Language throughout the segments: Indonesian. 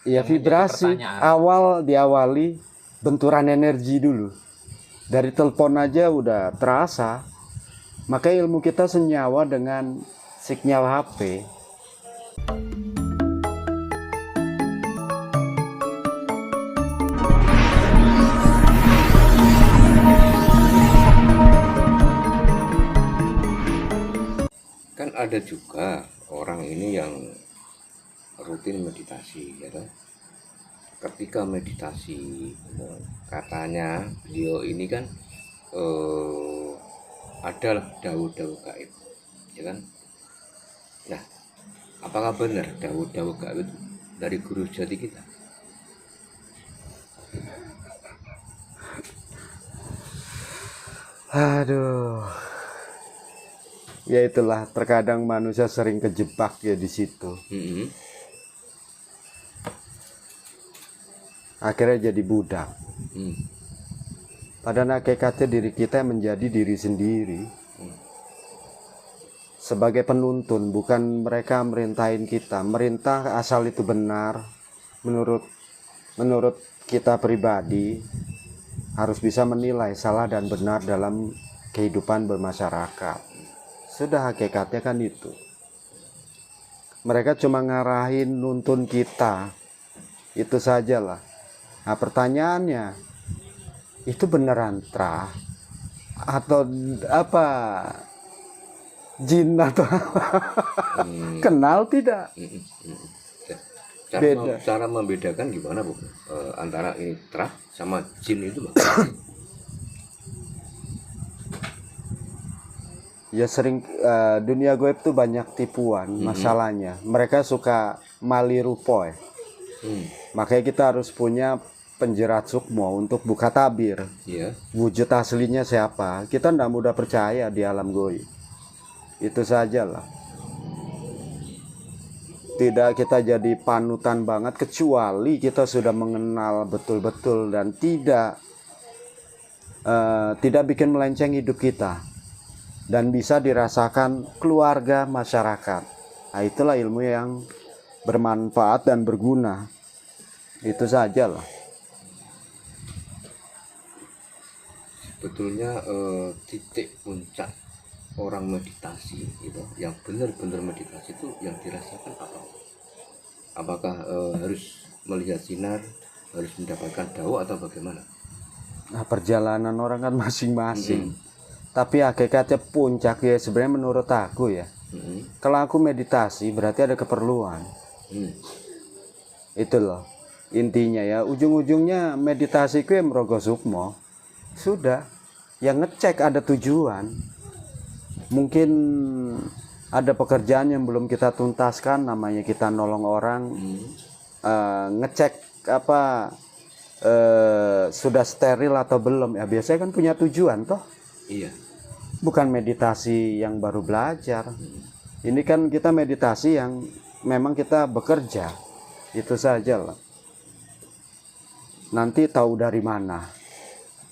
Ya, Yang menjadi vibrasi pertanyaan. diawali benturan energi dulu. Dari telepon aja udah terasa. Makanya ilmu kita senyawa dengan sinyal HP. Kan ada juga orang ini yang rutin meditasi, ya kan? Ketika meditasi, katanya beliau ini kan eh, adalah dawuh-dawuh gaib, ya kan? Nah, apakah benar dawuh-dawuh gaib itu dari guru jati kita? Aduh. Ya itulah, terkadang manusia sering kejebak ya di situ. Mm-mm. Akhirnya jadi budak. Mm. Padahal hakikatnya diri kita menjadi diri sendiri. Sebagai penuntun, bukan mereka merintahin kita. Merintah asal itu benar, menurut kita pribadi, harus bisa menilai salah dan benar dalam kehidupan bermasyarakat. Sudah hakikatnya kan itu. Mereka cuma ngarahin, nuntun kita. Itu sajalah. Nah, pertanyaannya, itu beneran trah atau apa, jin atau kenal tidak? Beda. Cara membedakan gimana, Bu? Antara ini trah sama jin itu, Bang? Ya sering, dunia goib tuh banyak tipuan. Masalahnya mereka suka mali rupoy. Makanya kita harus punya penjerat sukmo untuk buka tabir. Iya. Wujud aslinya siapa? Kita tidak mudah percaya di alam goib. Itu sajalah. Tidak kita jadi panutan banget kecuali kita sudah mengenal betul-betul dan tidak bikin melenceng hidup kita dan bisa dirasakan keluarga masyarakat. Nah, itulah ilmu yang bermanfaat dan berguna. Itu sajalah. Sebetulnya titik puncak orang meditasi gitu, yang benar-benar meditasi itu yang dirasakan apa? Apakah harus melihat sinar, harus mendapatkan dao atau bagaimana? Nah, perjalanan orang kan masing-masing. Tapi hakikatnya puncak ya sebenarnya menurut aku ya. Kalau aku meditasi berarti ada keperluan. Itu loh intinya ya. Ujung-ujungnya meditasiku ya merogoh sukmo. Sudah. Yang ngecek ada tujuan. Mungkin ada pekerjaan yang belum kita tuntaskan, namanya kita nolong orang. Ngecek apa sudah steril atau belum ya, biasanya kan punya tujuan toh. Iya. Bukan meditasi yang baru belajar. Ini kan kita meditasi yang memang kita bekerja. Itu saja lah. Nanti tahu dari mana?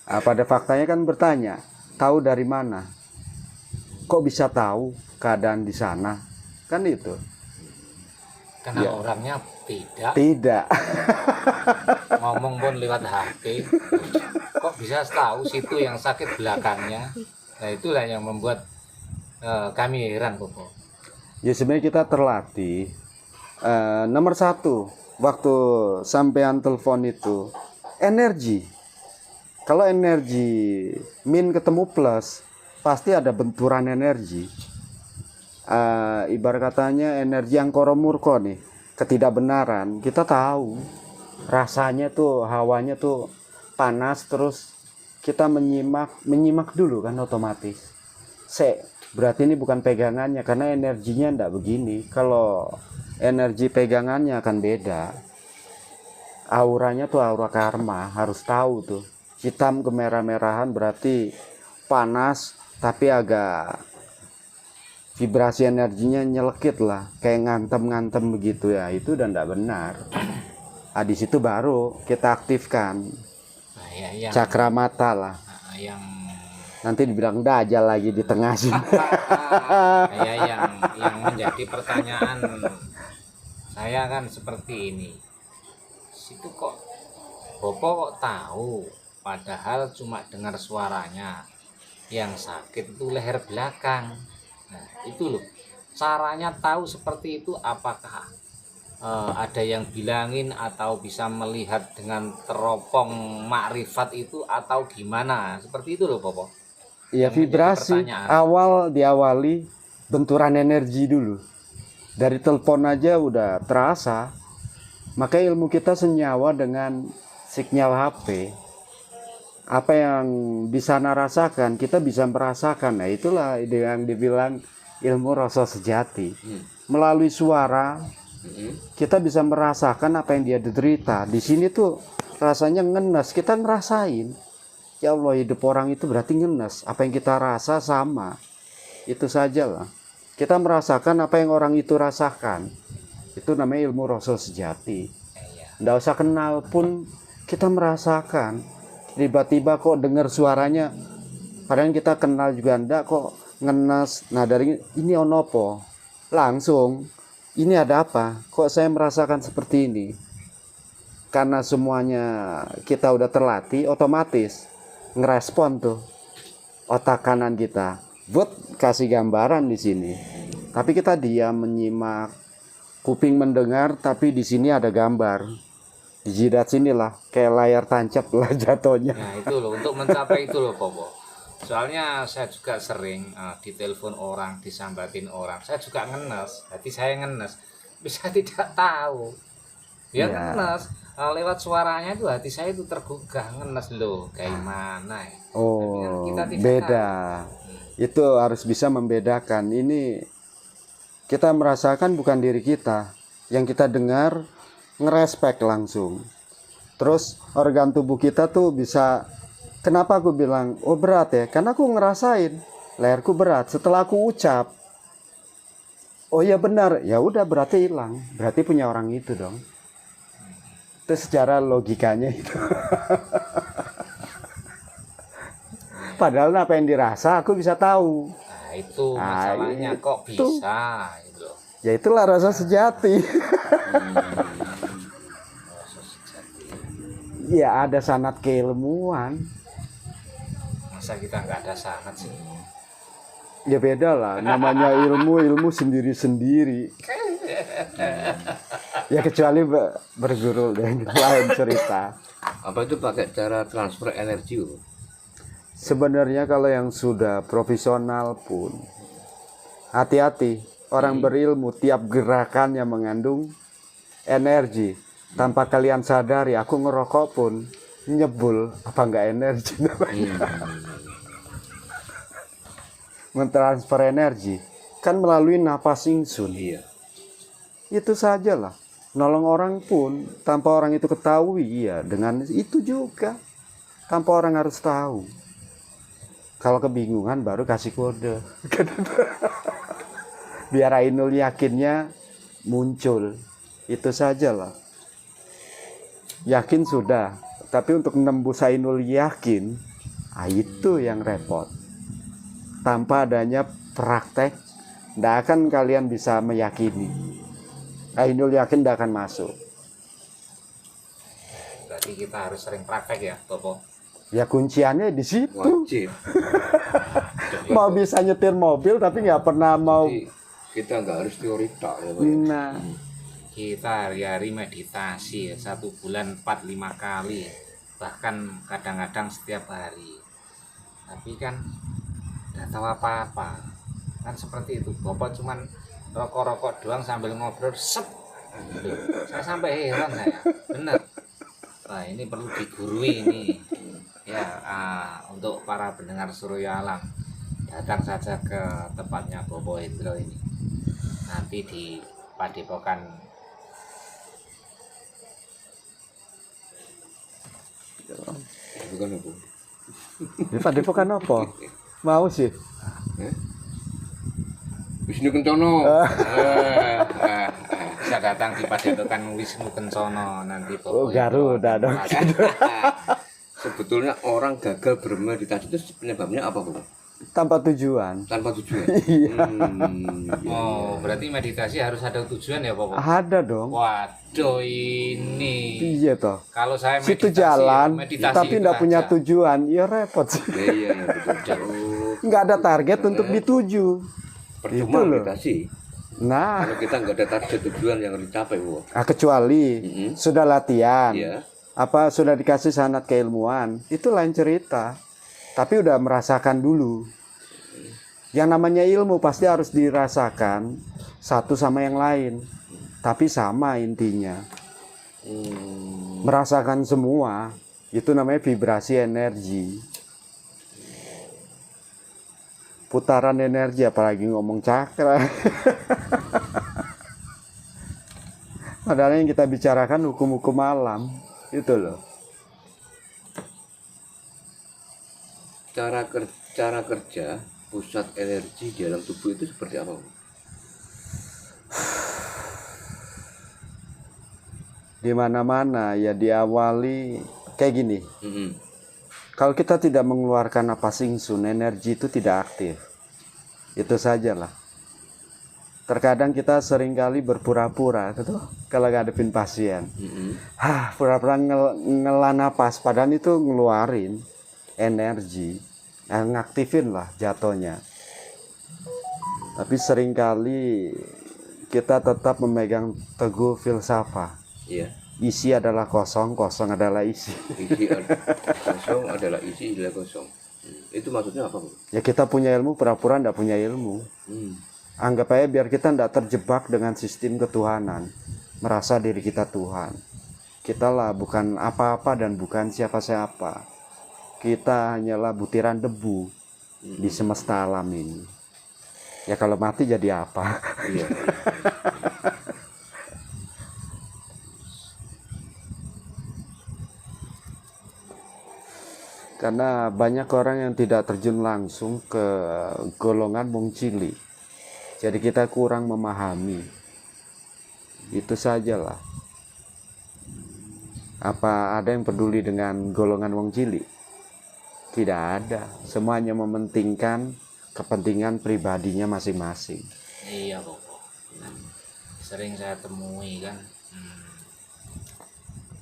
Pada faktanya kan bertanya, tahu dari mana? Kok bisa tahu keadaan di sana? Kan itu. Kenal orangnya tidak. Tidak. Ngomong pun lewat HP. Kok bisa tahu situ yang sakit belakangnya? Nah, itulah yang membuat kami heran, Bobo. Ya sebenarnya kita terlatih. Nomor satu, waktu sampean telepon itu, energi. Kalau energi min ketemu plus, pasti ada benturan energi. Ibarat katanya energi yang koromurko nih, ketidakbenaran. Kita tahu rasanya tuh, hawanya tuh panas, terus kita menyimak dulu kan otomatis. Berarti ini bukan pegangannya karena energinya ndak begini. Kalau energi pegangannya akan beda. Auranya tuh aura karma, harus tahu tuh. Hitam kemerah-merahan berarti panas, tapi agak vibrasi energinya nyelekit lah, kayak ngantem-ngantem begitu ya. Itu dan ndak benar. Di situ baru kita aktifkan cakra mata lah. Yang nanti dibilang dajal lagi di tengah sini. yang menjadi pertanyaan saya kan seperti ini. situ kok Bopo kok tahu, padahal cuma dengar suaranya. Yang sakit itu leher belakang. Nah, itu loh. Caranya tahu seperti itu apakah ada yang bilangin atau bisa melihat dengan teropong makrifat itu atau gimana? Seperti itu loh, Bopo. Ya Yang menjadi vibrasi pertanyaan. awal diawali benturan energi dulu. Dari telepon aja udah terasa. Makanya ilmu kita senyawa dengan sinyal HP. Apa yang di sana rasakan, kita bisa merasakan. Nah, itulah yang dibilang ilmu rasa sejati. Melalui suara, kita bisa merasakan apa yang dia derita. Di sini tuh rasanya ngenes, kita ngerasain. Ya Allah, hidup orang itu berarti ngenes. Apa yang kita rasa sama. Itu sajalah. Kita merasakan apa yang orang itu rasakan. Itu namanya ilmu rasa sejati. Nggak usah kenal pun kita merasakan. Tiba-tiba kok dengar suaranya, padahal kita kenal juga enggak, kok ngenes. Nah, dari ini onopo langsung, ini ada apa, kok saya merasakan seperti ini. Karena semuanya kita udah terlatih, otomatis ngerespon tuh otak kanan kita buat kasih gambaran di sini. Tapi kita diam menyimak, kuping mendengar, tapi di sini ada gambar. Di jidat sinilah kayak layar tancap lah jatuhnya. Nah, itu loh, untuk mencapai itu loh, Bopo. Soalnya saya juga sering ditelepon orang, disambatin orang. Saya juga ngenes, hati saya ngenes. Bisa tidak tahu. Ya, ngenes. Lewat suaranya itu hati saya itu tergugah, ngenes loh. Kayak mana ya? Oh, kita tidak beda. Itu harus bisa membedakan. Ini kita merasakan bukan diri kita. Yang kita dengar ngerespek langsung. Terus organ tubuh kita tuh bisa, kenapa aku bilang oh berat ya, karena aku ngerasain leherku berat. Setelah aku ucap oh ya benar, ya udah berarti hilang, berarti punya orang itu dong. Itu secara logikanya itu. Padahal apa yang dirasa aku bisa tahu. Nah, itu masalahnya kok itu. bisa gitu. Ya itulah rasa sejati. Ya ada sanat keilmuan. Masa kita nggak ada sangat sih? Ya beda lah, namanya ilmu sendiri-sendiri. Ya kecuali berguru dengan lain cerita. Apa itu pakai cara transfer energi? Sebenarnya kalau yang sudah profesional pun hati-hati. Orang berilmu tiap gerakannya mengandung energi. Tanpa kalian sadari, aku ngerokok pun nyebul, apa enggak energi namanya. Mentransfer energi kan melalui napas ingsun. Iya. Itu sajalah. Nolong orang pun tanpa orang itu ketahui, iya, dengan itu juga. Tanpa orang harus tahu. Kalau kebingungan baru kasih kode. Biar Ainul yakinnya muncul. Itu sajalah. Yakin sudah, tapi untuk menembus Ainul yakin, itu yang repot. Tanpa adanya praktek, tidak akan kalian bisa meyakini. Ainul yakin tidak akan masuk. Berarti kita harus sering praktek ya, Bopo. Ya kunciannya di situ. Wajib. Mau bisa nyetir mobil tapi nggak pernah mau. Jadi, kita nggak harus teori tak ya, Pak. Nah, Kita hari-hari meditasi ya, 1 bulan 4-5 kali, bahkan kadang-kadang setiap hari. Tapi kan tidak tahu apa-apa. Kan seperti itu. Bapak cuman rokok-rokok doang sambil ngobrol, set. Saya sampai heran saya. Benar. Wah, ini perlu digurui ini. Ya, untuk para pendengar Surya Alam, datang saja ke tempatnya Bopo Hendro ini. Nanti di Padepokan Bukan apa? di Padepokan apa? Mau sih. Wisnu Kencono. bisa datang di Padepokan Wisnu Kencono nanti Oh, Bopo Garuda Hendro. dong. Sebetulnya orang gagal bermeditasi itu penyebabnya apa, Bu? tanpa tujuan. tanpa tujuan. Iya. Iya, Oh, berarti meditasi harus ada tujuan ya, Papa? Ada dong. Waduh, ini. Iya toh. Kalau saya Situ meditasi, jalan, meditasi tapi itu nggak punya aja. tujuan, ya repot sih. iya, iya, betul. Oh, Nggak ada target untuk dituju. percuma Itu loh. meditasi. Nah, Kalau kita nggak ada target tujuan yang harus dicapai, wah. kecuali sudah latihan, Iya. apa sudah dikasih sanad keilmuan, itu lain cerita. Tapi udah merasakan dulu. Yang namanya ilmu pasti harus dirasakan satu sama yang lain, tapi sama intinya. Merasakan semua, itu namanya vibrasi energi. Putaran energi, apalagi ngomong cakra. Padahal yang kita bicarakan hukum-hukum alam, itu loh. Cara kerja pusat energi di dalam tubuh itu seperti apa? Di mana-mana ya diawali kayak gini. Mm-mm. Kalau kita tidak mengeluarkan napas ingsun, energi itu tidak aktif. Itu sajalah. Terkadang kita seringkali berpura-pura gitu kalau ngadepin pasien. Pura-pura ngela napas, padahal itu ngeluarin energi, ngaktifin lah jatuhnya. Tapi seringkali kita tetap memegang teguh filsafah. Iya. Isi adalah kosong, kosong adalah isi. Kosong adalah isi, adalah kosong. Itu maksudnya apa, Bu? Ya kita punya ilmu, pura-pura nggak punya ilmu. Anggap aja biar kita nggak terjebak dengan sistem ketuhanan, merasa diri kita Tuhan. Kita lah bukan apa-apa dan bukan siapa-siapa. Kita hanyalah butiran debu di semesta alam ini. Ya kalau mati jadi apa? Iya. Karena banyak orang yang tidak terjun langsung ke golongan wong cilik. Jadi kita kurang memahami. Itu sajalah. Apa ada yang peduli dengan golongan wong cilik? Tidak ada. Semuanya mementingkan kepentingan pribadinya masing-masing. Iya, Papa. Sering saya temui kan.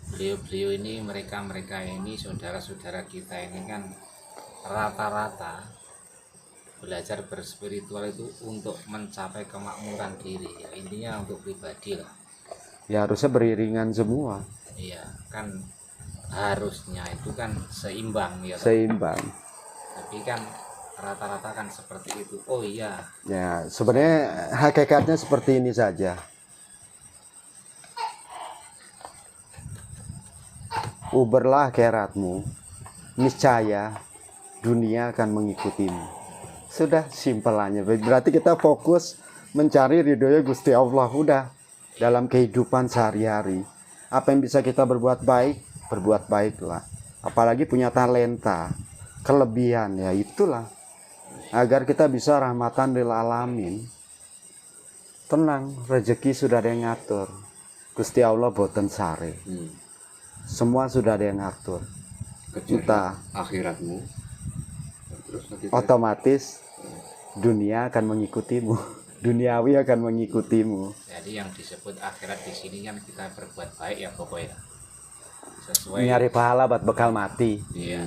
Beliau-beliau ini, mereka ini, saudara-saudara kita ini kan rata-rata belajar berspiritual itu untuk mencapai kemakmuran diri, ya, intinya untuk pribadi lah. Ya harusnya beriringan semua, Iya, kan harusnya itu kan seimbang ya. seimbang. Tapi kan rata-rata kan seperti itu. Oh iya, Ya sebenarnya hakikatnya seperti ini saja. Uberlah akhiratmu, niscaya dunia akan mengikutimu. Sudah simpelnya. Berarti kita fokus mencari ridhonya Gusti Allah. Udah dalam kehidupan sehari-hari. Apa yang bisa kita berbuat baiklah. Apalagi punya talenta, kelebihan, ya itulah. Agar kita bisa rahmatan lil alamin. Tenang, rezeki sudah ada yang ngatur. Gusti Allah boten sare. Semua sudah ada yang ngatur. Kejar akhiratmu. Terus nanti Otomatis dunia akan mengikutimu. Duniawi akan mengikutimu. jadi yang disebut akhirat di sini kan kita berbuat baik ya pokoknya. Sesuai. Nyari pahala buat bekal mati. Iya.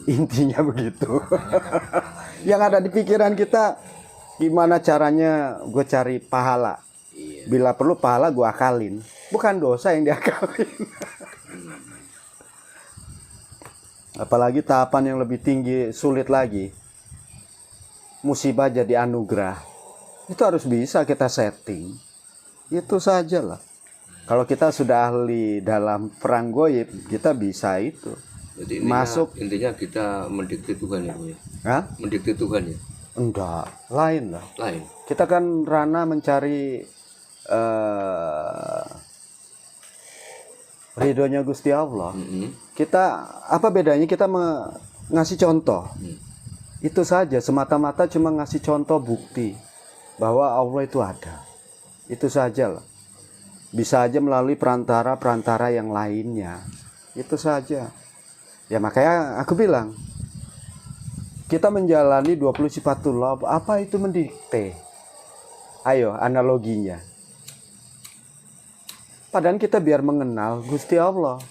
Intinya begitu. Makanya kan, Yang ada di pikiran kita, gimana caranya gue cari pahala. Iya. Bila perlu pahala gue akalin. Bukan dosa yang diakalin. Apalagi tahapan yang lebih tinggi, sulit lagi. Musibah jadi anugerah. Itu harus bisa kita setting. Itu sajalah. Kalau kita sudah ahli dalam perang goib, kita bisa itu. Jadi intinya kita mendikte Tuhan ya, Bu ya. Hah? Mendikte Tuhan ya. Enggak, lain lah. Lain. Kita kan Rana mencari ridhonya Gusti Allah. Kita apa bedanya kita ngasih contoh? Itu saja, semata-mata cuma ngasih contoh bukti bahwa Allah itu ada. Itu saja lah. Bisa aja melalui perantara-perantara yang lainnya. Itu saja. Ya makanya aku bilang, kita menjalani 20 sifatullah, apa itu mendikte? Ayo analoginya. Padahal kita biar mengenal Gusti Allah.